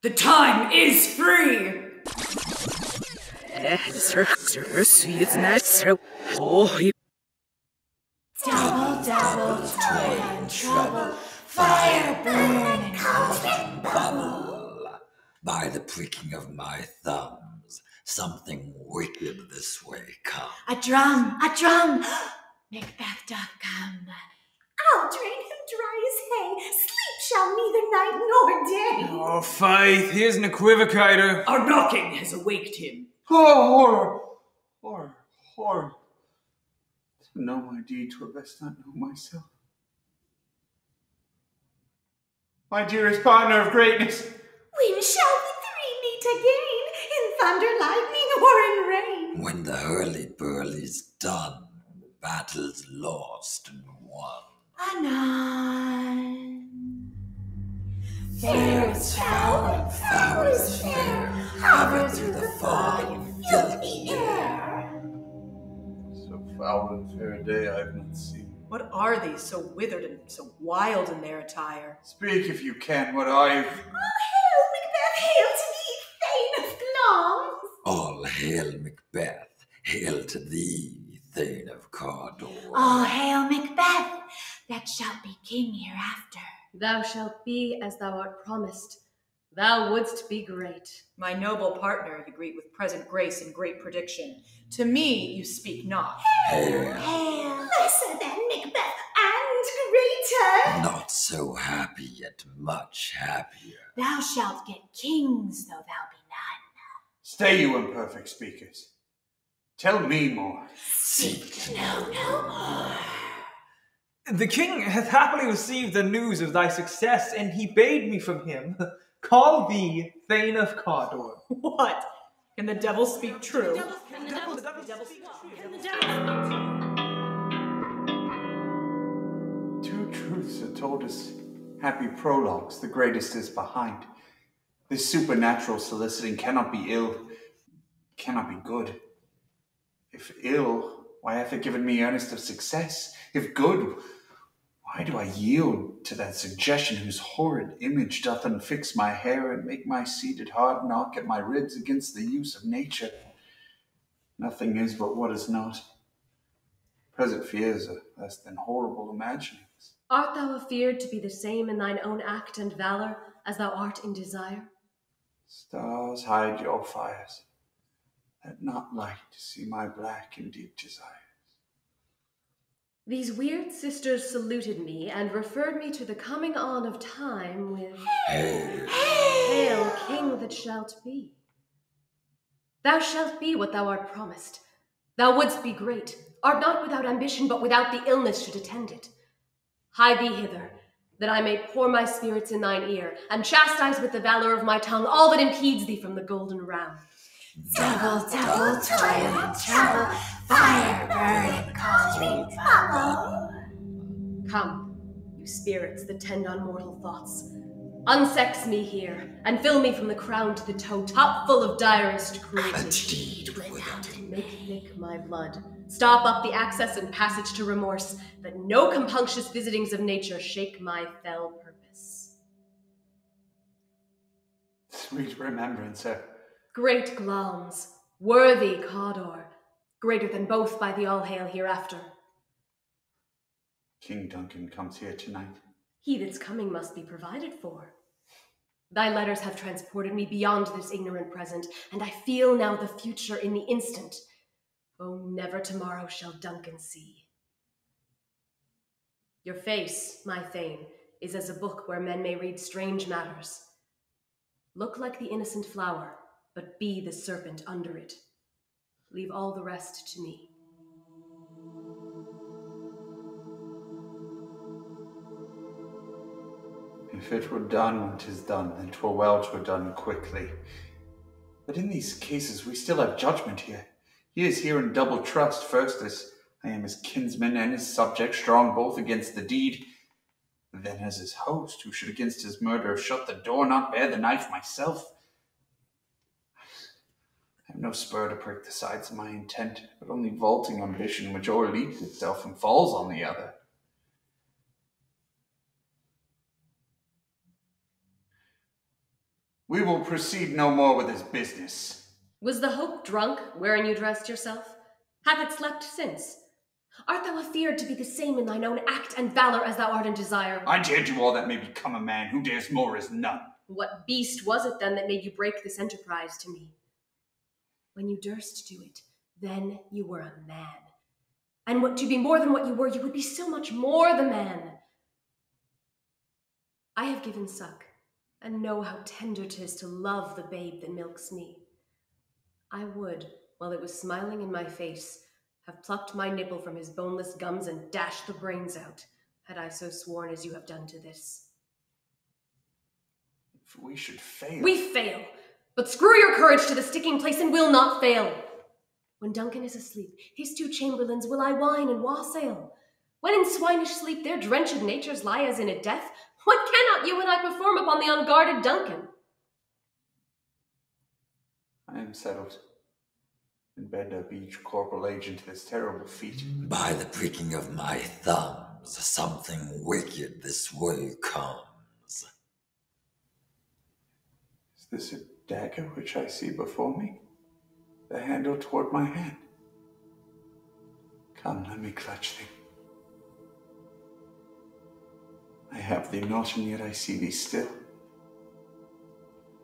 The time is free! Double, double, toil and trouble, fire burn and cauldron bubble. By the pricking of my thumbs, something wicked this way comes. A drum, Macbeth doth come. I'll drain him dry as hay, sleep shall neither night nor day. Oh, faith, here's an equivocator. Our knocking has awaked him. Oh, horror! Horror, horror. To know my deed, 'twere best not know myself. My dearest partner of greatness. When shall we three meet again? In thunder, lightning, or in rain? When the hurly-burly's done, the battle's lost and won. Anon. Fair is foul and foul is fair, hover through the fog and filthy air. So foul and fair a day I have not seen. What are these, so withered and so wild in their attire? Speak if you can, what are you? Oh, hail, Macbeth, hail to thee, Thane of Glom! All hail Macbeth, hail to thee, Thane of Cawdor. Oh, hail, Macbeth, that shalt be king hereafter. Thou shalt be as thou art promised. Thou wouldst be great. My noble partner, you greet with present grace and great prediction. To me you speak not. Hail, lesser than Macbeth and greater. Not so happy, yet much happier. Thou shalt get kings, though thou be none. Stay, you imperfect speakers. Tell me more. Seek to know no more. The king hath happily received the news of thy success, and he bade me from him call thee Thane of Cawdor. What? Can the devil speak true? Two truths are told us. Happy prologues, the greatest is behind. This supernatural soliciting cannot be ill, cannot be good. If ill, why hath it given me earnest of success? If good, why do I yield to that suggestion whose horrid image doth unfix my hair and make my seated heart knock at my ribs against the use of nature? Nothing is but what is not. Present fears are less than horrible imaginings. Art thou afeard to be the same in thine own act and valor as thou art in desire? Stars, hide your fires. Let not light see my black and deep desires. These weird sisters saluted me and referred me to the coming on of time with Hail, king that shalt be. Thou shalt be what thou art promised. Thou wouldst be great, art not without ambition, but without the illness should attend it. Hie thee hither, that I may pour my spirits in thine ear, and chastise with the valor of my tongue all that impedes thee from the golden round. Double, double, toil and trouble, fire burn and cauldron bubble. Come, you spirits that tend on mortal thoughts. Unsex me here, and fill me from the crown to the toe, top full of direst cruelty. Make thick my blood. Stop up the access and passage to remorse, that no compunctious visitings of nature shake my fell purpose. Sweet remembrancer. Great Gloms, worthy Cawdor, greater than both by the all-hail hereafter. King Duncan comes here tonight. He that's coming must be provided for. Thy letters have transported me beyond this ignorant present, and I feel now the future in the instant. Oh, never tomorrow shall Duncan see. Your face, my Thane, is as a book where men may read strange matters. Look like the innocent flower, but be the serpent under it. Leave all the rest to me. If it were done when 'tis done, then 'twere well 'twere done quickly. But in these cases we still have judgment here. He is here in double trust. First, as I am his kinsman and his subject, strong both against the deed. Then as his host, who should against his murderer shut the door, not bear the knife myself. I have no spur to prick the sides of my intent, but only vaulting ambition which o'erleaps itself and falls on the other. We will proceed no more with this business. Was the hope drunk, wherein you dressed yourself? Hath it slept since? Art thou afeard to be the same in thine own act and valour as thou art in desire? I dare do all that may become a man. Who dares more is none. What beast was it then that made you break this enterprise to me? When you durst do it, then you were a man. And what to be more than what you were, you would be so much more the man. I have given suck, and know how tender 'tis to love the babe that milks me. I would, while it was smiling in my face, have plucked my nipple from his boneless gums and dashed the brains out, had I so sworn as you have done to this. If we should fail... We fail! But screw your courage to the sticking place and will not fail. When Duncan is asleep, his 2 chamberlains will I wine and wassail. When in swinish sleep their drenched natures lie as in a death, what cannot you and I perform upon the unguarded Duncan? I am settled. And bend up each corporal agent to this terrible feat. By the pricking of my thumbs, something wicked this way comes. Is this a dagger which I see before me? The handle toward my hand. Come, let me clutch thee. I have thee not, and yet I see thee still.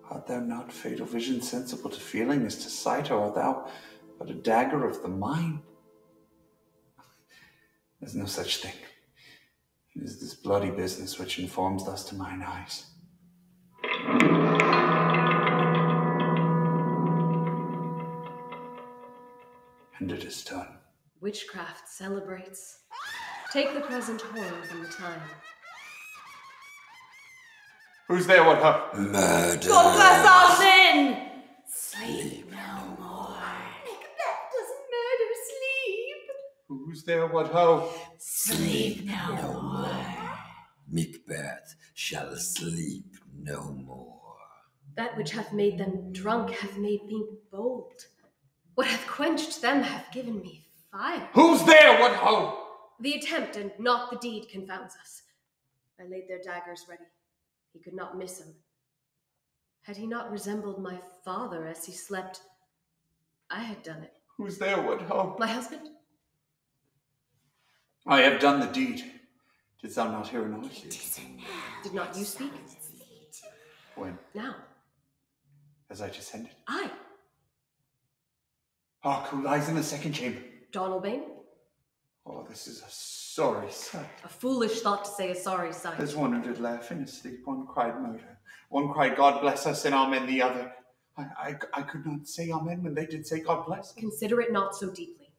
Art thou not fatal vision sensible to feeling as to sight, or art thou but a dagger of the mind? There's no such thing. It is this bloody business which informs thus to mine eyes. And it is done. Witchcraft celebrates. Take the present horror from the time. Who's there, what ho? Murder! God bless our sin! Sleep no more. Macbeth does murder sleep. Who's there, what ho? Sleep no more. Macbeth shall sleep no more. That which hath made them drunk hath made me bold. What hath quenched them hath given me fire. Who's there, what ho? The attempt and not the deed confounds us. I laid their daggers ready. He could not miss him. Had he not resembled my father as he slept, I had done it. Who's there, what ho? My husband? I have done the deed. Didst thou not hear a noise? Did not you speak? When? Now. As I descended? I. Hark, who lies in the second chamber? Donalbain? Oh, this is a sorry sight. A foolish thought to say a sorry sight. As one did laugh in his sleep, one cried murder. One cried, God bless us, and amen the other. I could not say amen when they did say God bless. Consider it not so deeply.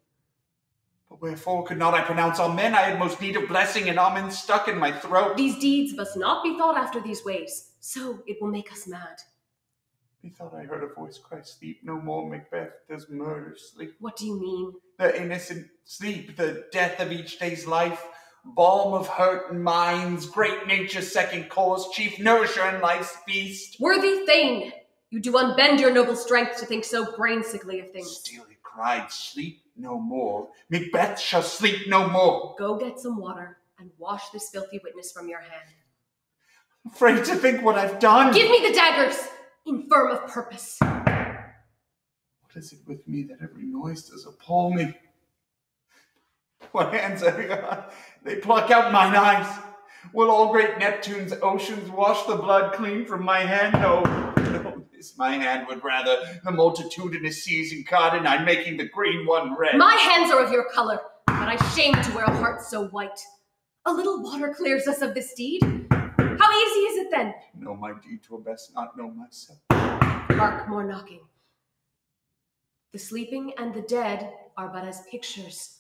But wherefore could not I pronounce amen? I had most need of blessing, and amen stuck in my throat. These deeds must not be thought after these ways, so it will make us mad. Methought I heard a voice cry, sleep no more, Macbeth does murder sleep. What do you mean? The innocent sleep, the death of each day's life, balm of hurt and minds, great nature's second cause, chief nourisher in life's feast. Worthy Thane, you do unbend your noble strength to think so brain-sickly of things. Still it cried, sleep no more. Macbeth shall sleep no more. Go get some water and wash this filthy witness from your hand. Afraid to think what I've done. Give me the daggers, infirm of purpose. What is it with me that every noise does appall me? What hands I got? They pluck out mine eyes. Will all great Neptune's oceans wash the blood clean from my hand? No, this my hand would rather the multitudinous seas encarded, I'm making the green one red. My hands are of your color, but I shame to wear a heart so white. A little water clears us of this deed. How easy is it then? Know my deed to best not know myself. Hark, more knocking. The sleeping and the dead are but as pictures.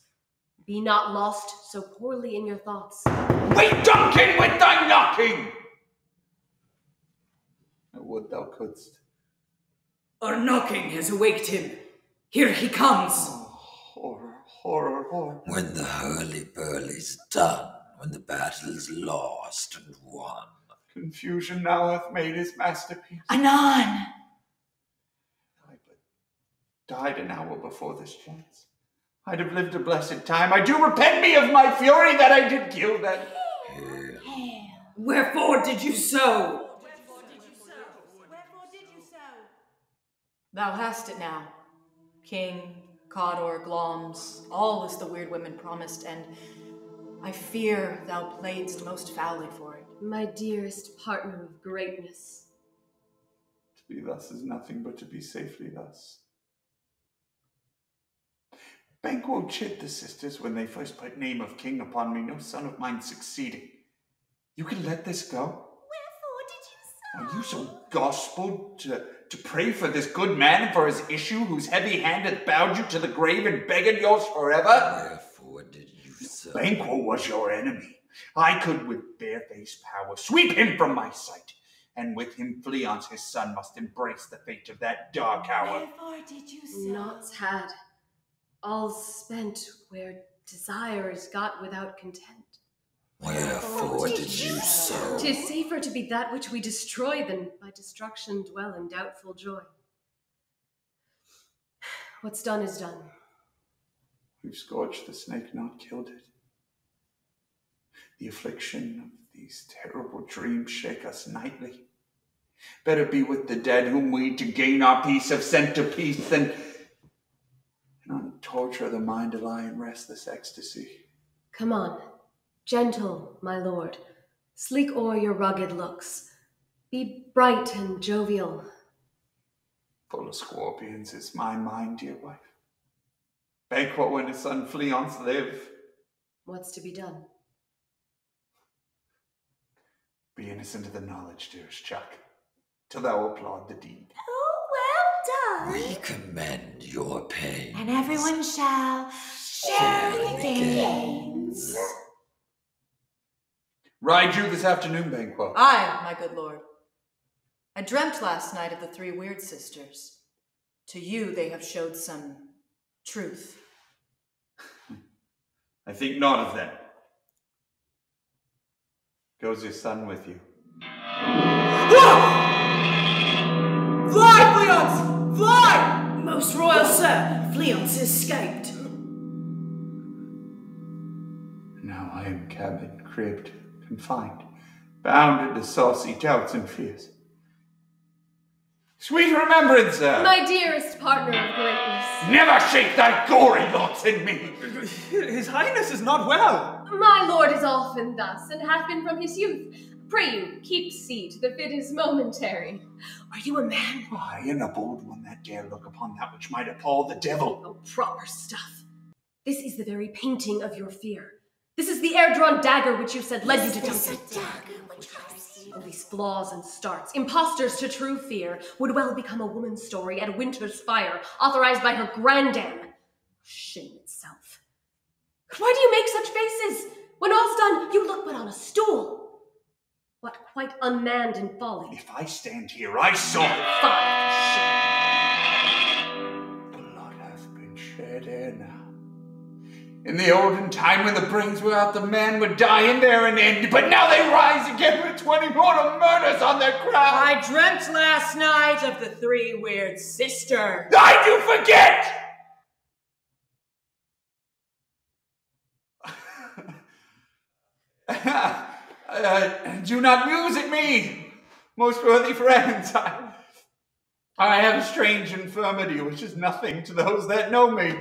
Be not lost so poorly in your thoughts. Wait, Duncan, with thy knocking! I would thou couldst. Our knocking has awaked him. Here he comes. Oh, horror, horror, horror. When the hurly-burly's done, when the battle's lost and won. Confusion now hath made his masterpiece. Anon! I but died an hour before this chance. I'd have lived a blessed time. I do repent me of my fury that I did kill that. Wherefore did you so? Thou hast it now. King, Cawdor, Gloms, all is the weird women promised, and I fear thou playedst most foully for it. My dearest partner of greatness. To be thus is nothing but to be safely thus. Banquo chid the sisters when they first put name of king upon me, no son of mine succeeding. You can let this go? Wherefore did you so? Are you so gospel to pray for this good man and for his issue, whose heavy hand hath bowed you to the grave and begged yours forever? Wherefore did you so? Banquo was your enemy. I could with barefaced power sweep him from my sight, and with him Fleance his son must embrace the fate of that dark hour. Wherefore did you so? Naught had, all spent where desire is got without content. Wherefore did you so? 'Tis safer to be that which we destroy than by destruction dwell in doubtful joy. What's done is done. We've scorched the snake, not killed it. The affliction of these terrible dreams shake us nightly. Better be with the dead whom we to gain our peace have sent to peace than on torture of the mind to lie in restless ecstasy. Come on, gentle, my lord. Sleek o'er your rugged looks. Be bright and jovial. Full of scorpions is my mind, dear wife. Banquo and his son Fleance live. What's to be done? Be innocent of the knowledge, dearest Chuck, till thou applaud the deed. Oh, well done. We commend your pain. And everyone shall share the gains. Ride you this afternoon, Banquo. Aye, my good lord. I dreamt last night of the three weird sisters. To you they have showed some truth. I think not of them. Goes your son with you? Fly, Fleance! Fly! Most royal sir, Fleance escaped. Now I am cabined, cribbed, confined, bound into saucy doubts and fears. Sweet remembrance, sir! My dearest partner of greatness. Never shake thy gory thoughts in me! His Highness is not well. My lord is often thus, and hath been from his youth. Pray you, keep seat, the fit is momentary. Are you a man? Aye, and a bold one that dare look upon that which might appall the devil. Oh, proper stuff. This is the very painting of your fear. This is the air-drawn dagger which you said led you to temple. All these flaws and starts, impostors to true fear, would well become a woman's story at a winter's fire, authorized by her grandam. Shame itself. Why do you make such faces? When all's done, you look but on a stool. What, quite unmanned in folly? If I stand here, I saw it. Blood hath been shed ere now. In the olden time when the brains were out, the man would die in there and end, but now they rise again with 20 mortal murders on their crown. I dreamt last night of the three weird sisters. I do forget! Do not muse at me, most worthy friends. I have a strange infirmity which is nothing to those that know me.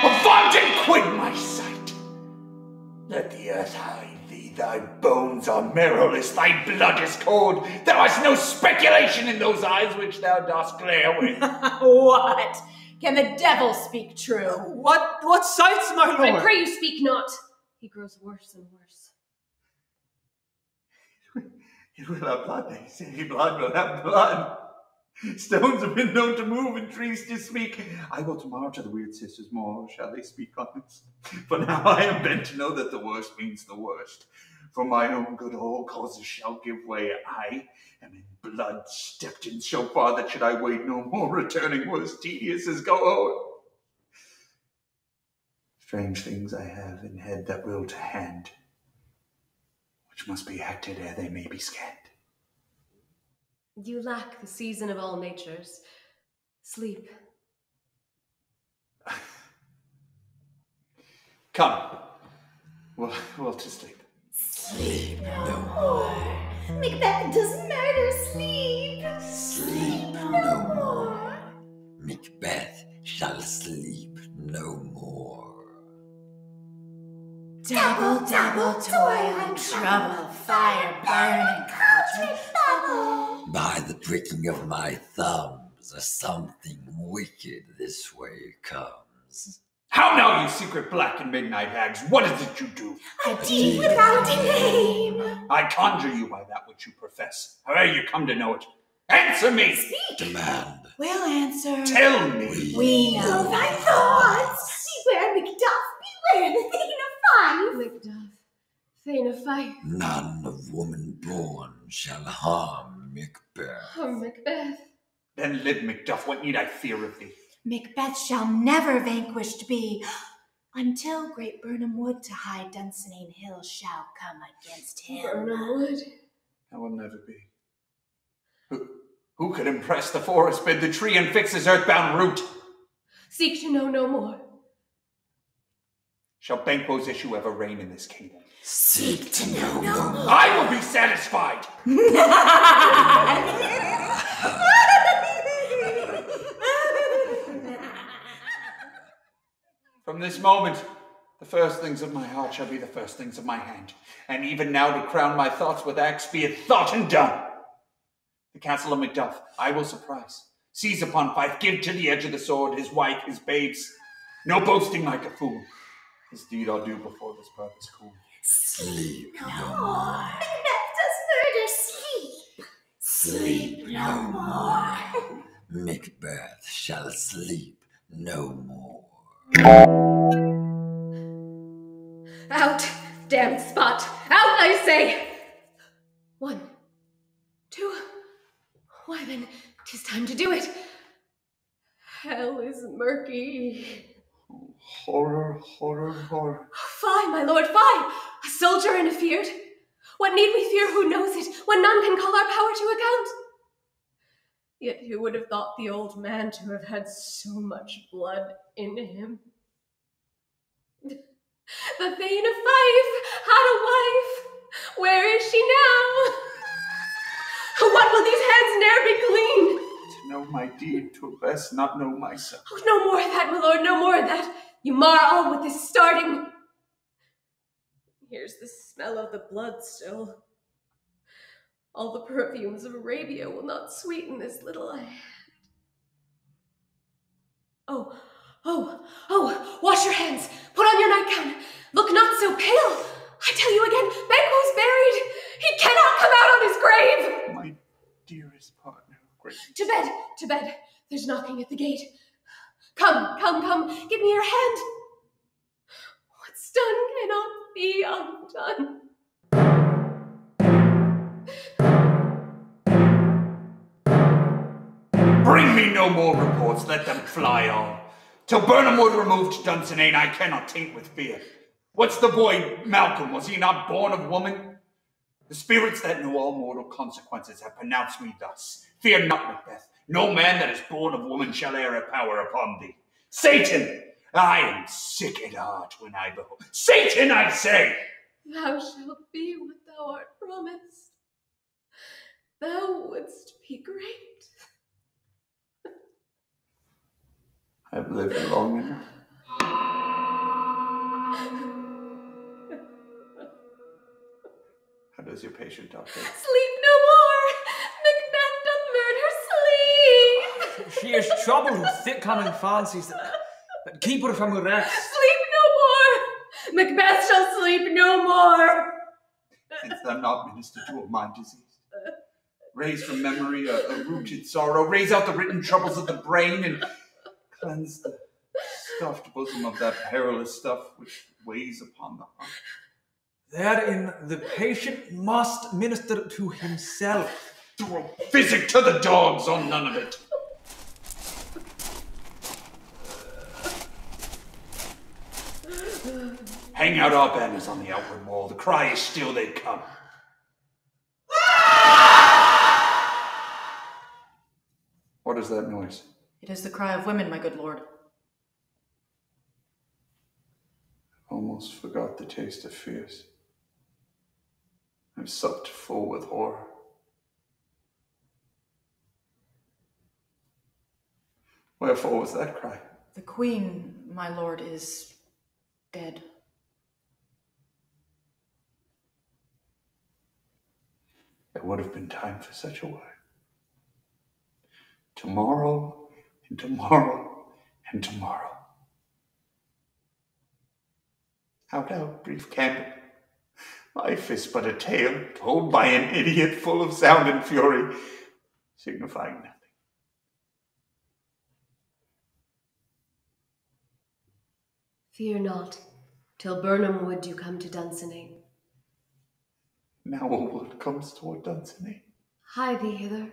Avaunt and quit my sight! Let the earth hide thee, thy bones are marrowless, thy blood is cold. Thou hast no speculation in those eyes which thou dost glare with. What? Can the devil speak true? What sights, my lord? I pray you speak not. He grows worse and worse. It will have blood, they say. Blood will have blood. Stones have been known to move and trees to speak. I will tomorrow to the weird sisters more, shall they speak honest? For now I am bent to know that the worst means the worst. For my own good all causes shall give way. I am in blood stepped in so far that should I wait no more, returning worse tedious as go o'er. Strange things I have in head that will to hand, which must be acted ere they may be scanned. You lack the season of all natures. Sleep. Come, we'll to sleep. Sleep no more. Macbeth does murder sleep. Sleep no more. Macbeth shall sleep no more. Double, double toil and trouble, fire burn and cauldron bubble. By the pricking of my thumbs, something wicked this way comes. How now, you secret black and midnight hags? What is it you do? A deed without a name. I conjure you by that which you profess. However you come to know it. Answer me! Speak. Demand. We'll answer. Tell me. We Know know. thy thoughts. Beware Macduff. Beware the Thane of Fife. Macduff, Thane of Fife, None of woman born shall harm Macbeth. or Macbeth. Then live, Macduff. What need I fear of thee? Macbeth shall never vanquished be, until great Burnham Wood to high Dunsinane Hill shall come against him. Burnham Wood. That will never be. Who could impress the forest, bid the tree, and fix his earthbound root? Seek to know no more. Shall Banquo's issue ever reign in this kingdom? Seek to know no more. I will be satisfied! From this moment, the first things of my heart shall be the first things of my hand. And even now to crown my thoughts with axe, be it thought and done. The castle of Macduff I will surprise. Seize upon Fife, give to the edge of the sword his wife, his babes. No boasting like a fool. This deed I'll do before this purpose cool. Sleep no Oh, more. Macbeth does murder sleep. Sleep no more. Macbeth shall sleep no more. Out, damned spot! Out, I say! 1, 2. Why then, 'tis time to do it. Hell is murky. Horror, horror, horror. Fie, my lord, fie! A soldier and afeard. What need we fear who knows it, when none can call our power to account? Yet who would have thought the old man to have had so much blood in him? The Thane of Fife had a wife. Where is she now? What will these hands ne'er be clean? To know my deed, 'twere best not know myself. Oh, no more of that, my lord, no more of that. You mar all with this starting. Here's the smell of the blood still. All the perfumes of Arabia will not sweeten this little hand. Oh, wash your hands. Put on your nightgown. Look not so pale. I tell you again, Banquo's buried. He cannot come out on his grave. My dearest partner, great. To bed. There's knocking at the gate. Come. Give me your hand. What's done cannot be undone. Bring me no more reports, let them fly on. Till Burnham Wood removed Dunsinane, I cannot taint with fear. What's the boy Malcolm? Was he not born of woman? The spirits that know all mortal consequences have pronounced me thus. Fear not, Macbeth. No man that is born of woman shall e'er have power upon thee. Satan! I am sick at heart when I behold. Satan, I say! Thou shalt be what thou art promised. Thou wouldst be great. I've lived long enough. How does your patient, doctor? Sleep no more. Macbeth doth murder sleep. She is troubled with thick-coming fancies that keep her from her rest. Sleep no more. Macbeth shall sleep no more. Didst thou not minister to a mind diseased? Raise from memory a rooted sorrow, raise out the written troubles of the brain, and cleanse the stuffed bosom of that perilous stuff which weighs upon the heart. Therein the patient must minister to himself. Throw physic to the dogs on none of it. Hang out our banners on the outward wall. The cry is still they come. What is that noise? It is the cry of women, my good lord. Almost forgot the taste of fears. I I've supped full with horror. Wherefore was that cry? The queen, my lord, is dead. There would have been time for such a word. Tomorrow, and tomorrow, and tomorrow. Out, brief candle. Life is but a tale told by an idiot full of sound and fury, signifying nothing. Fear not, till Burnham wood you come to Dunsinane. Now a wood comes toward Dunsinane. Hie thee hither.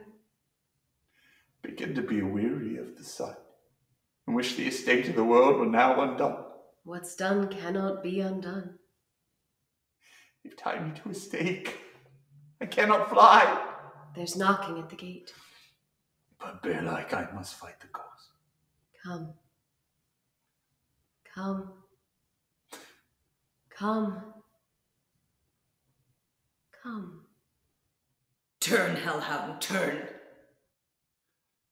Begin to be weary of the sun, and wish the estate of the world were now undone. What's done cannot be undone. You've tied me to a stake. I cannot fly. There's knocking at the gate. But bear-like I must fight the cause. Come. Come. Come. Come. Turn, hellhound, turn.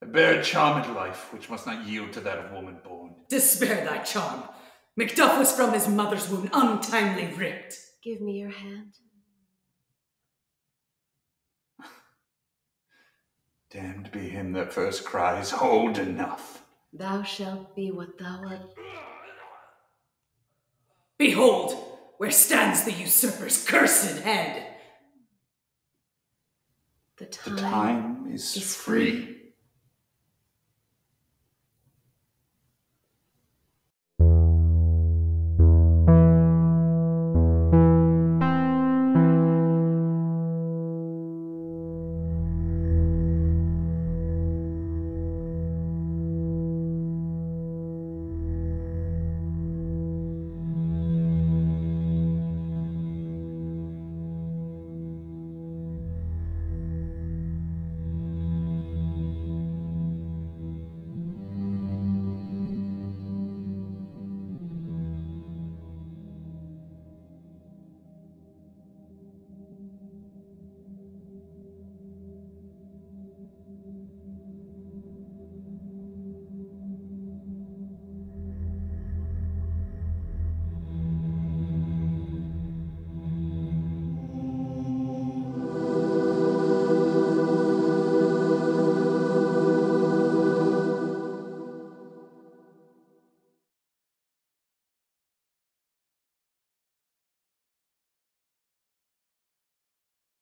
I bear a charmed life, which must not yield to that of woman born. Despair thy charm. Macduff was from his mother's womb untimely ripped. Give me your hand. Damned be him that first cries, hold enough. Thou shalt be what thou art. Behold, where stands the usurper's cursed head. The time is free.